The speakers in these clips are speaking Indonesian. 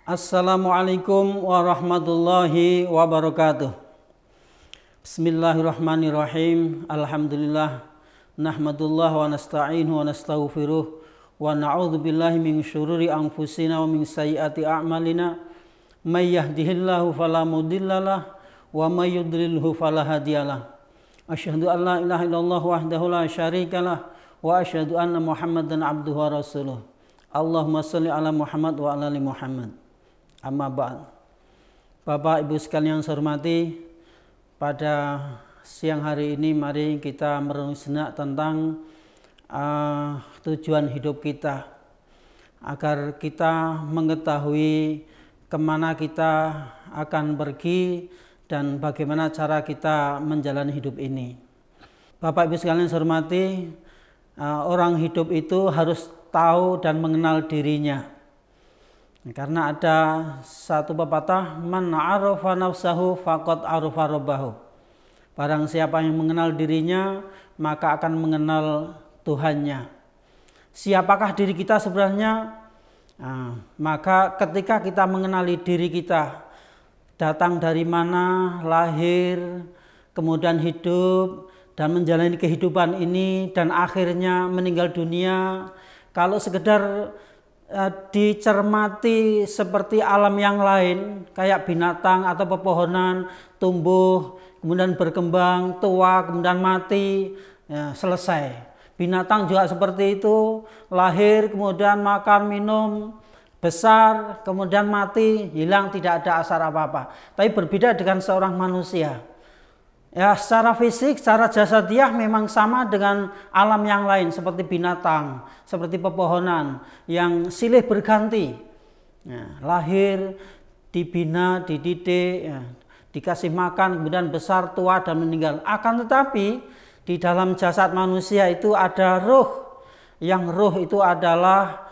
Assalamualaikum warahmatullahi wabarakatuh. Bismillahirrahmanirrahim. Alhamdulillah. Nahmadullah wa nasta'inu wa nastaghfiruh. Wa na'udzu billahi min syururi anfusina wa min sayyiati a'malina. May yahdihillahu fala mudhillalah wa may yudlilhu fala hadiyalah. Asyhadu an la ilaha illallah wahdahu la syarikalah wa asyhadu anna Muhammadan abduhu wa rasuluh. Allahumma shalli ala Muhammad wa ala ali Muhammad. Amma ba'd. Bapak Ibu sekalian yang saya hormati, pada siang hari ini mari kita merenung sejenak tentang tujuan hidup kita, agar kita mengetahui kemana kita akan pergi dan bagaimana cara kita menjalani hidup ini. Bapak Ibu sekalian yang saya hormati, orang hidup itu harus tahu dan mengenal dirinya. Karena ada satu pepatah, man arafa nafsahu faqad arafa rabbahu. Barang siapa yang mengenal dirinya, maka akan mengenal Tuhannya. Siapakah diri kita sebenarnya? Maka ketika kita mengenali diri kita, datang dari mana, lahir, kemudian hidup, dan menjalani kehidupan ini, dan akhirnya meninggal dunia. Kalau sekedar dicermati seperti alam yang lain, kayak binatang atau pepohonan, tumbuh, kemudian berkembang, tua, kemudian mati, ya, selesai. Binatang juga seperti itu, lahir, kemudian makan, minum, besar, kemudian mati, hilang, tidak ada asar apa-apa. Tapi berbeda dengan seorang manusia. Ya, secara fisik, secara jasadiah memang sama dengan alam yang lain, seperti binatang, seperti pepohonan yang silih berganti. Ya, lahir, dibina, dididik, ya, dikasih makan, kemudian besar, tua, dan meninggal. Akan tetapi di dalam jasad manusia itu ada ruh, yang ruh itu adalah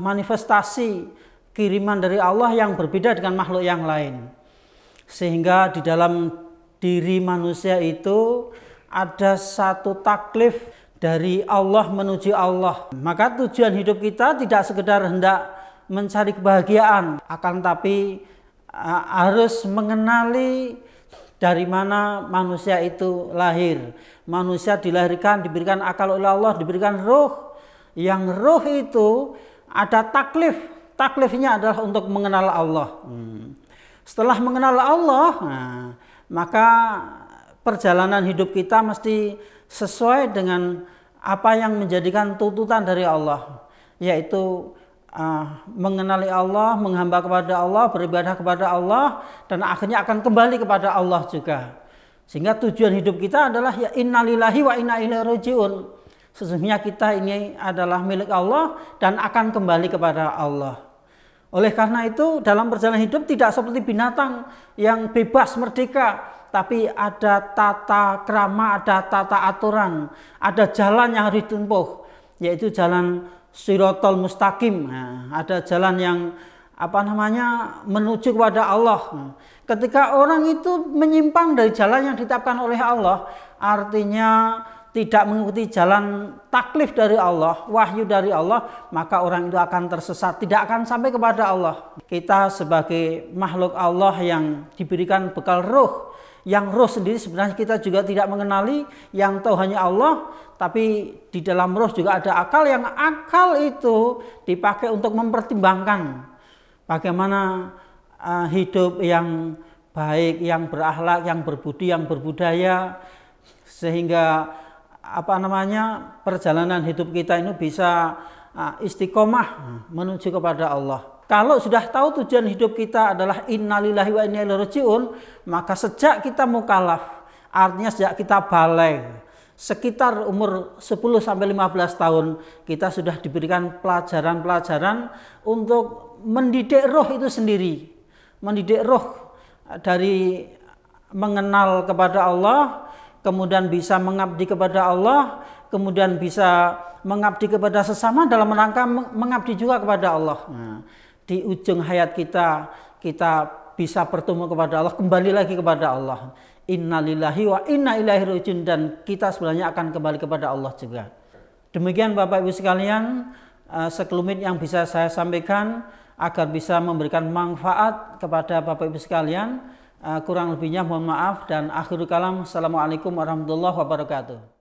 manifestasi kiriman dari Allah yang berbeda dengan makhluk yang lain. Sehingga di dalam diri manusia itu ada satu taklif dari Allah menuju Allah. Maka tujuan hidup kita tidak sekedar hendak mencari kebahagiaan, akan tapi harus mengenali dari mana manusia itu lahir. Manusia dilahirkan, diberikan akal oleh Allah, diberikan ruh. Yang ruh itu ada taklif. Taklifnya adalah untuk mengenal Allah. Setelah mengenal Allah, maka perjalanan hidup kita mesti sesuai dengan apa yang menjadikan tuntutan dari Allah, yaitu mengenali Allah, menghamba kepada Allah, beribadah kepada Allah, dan akhirnya akan kembali kepada Allah juga. Sehingga tujuan hidup kita adalah ya innalillahi wa inna ilaihi rajiun. Sesungguhnya kita ini adalah milik Allah dan akan kembali kepada Allah. Oleh karena itu dalam perjalanan hidup tidak seperti binatang yang bebas merdeka, tapi ada tata krama, ada tata aturan, ada jalan yang harus ditempuh, yaitu jalan Shiratal Mustaqim. Ada jalan yang menuju kepada Allah. Ketika orang itu menyimpang dari jalan yang ditetapkan oleh Allah, artinya tidak mengikuti jalan taklif dari Allah, wahyu dari Allah, maka orang itu akan tersesat, tidak akan sampai kepada Allah. Kita sebagai makhluk Allah yang diberikan bekal ruh, yang ruh sendiri sebenarnya kita juga tidak mengenali, yang tahu hanya Allah, tapi di dalam ruh juga ada akal, yang akal itu dipakai untuk mempertimbangkan bagaimana hidup yang baik, yang berakhlak, yang berbudi, yang berbudaya, sehingga perjalanan hidup kita ini bisa istiqomah menuju kepada Allah. Kalau sudah tahu tujuan hidup kita adalah innalillahi wa inna ilaihi rajiun, maka sejak kita mukallaf, artinya sejak kita baligh, sekitar umur 10-15 tahun, kita sudah diberikan pelajaran-pelajaran untuk mendidik roh itu sendiri. Mendidik roh dari mengenal kepada Allah, kemudian bisa mengabdi kepada Allah, kemudian bisa mengabdi kepada sesama dalam rangka mengabdi juga kepada Allah. Di ujung hayat kita bisa bertemu kepada Allah, kembali lagi kepada Allah. Innalillahi wa inna ilaihi rajiun, dan kita sebenarnya akan kembali kepada Allah juga. Demikian Bapak Ibu sekalian, sekelumit yang bisa saya sampaikan. agar bisa memberikan manfaat kepada Bapak Ibu sekalian. Kurang lebihnya mohon maaf, dan akhirul kalam. Assalamualaikum warahmatullahi wabarakatuh.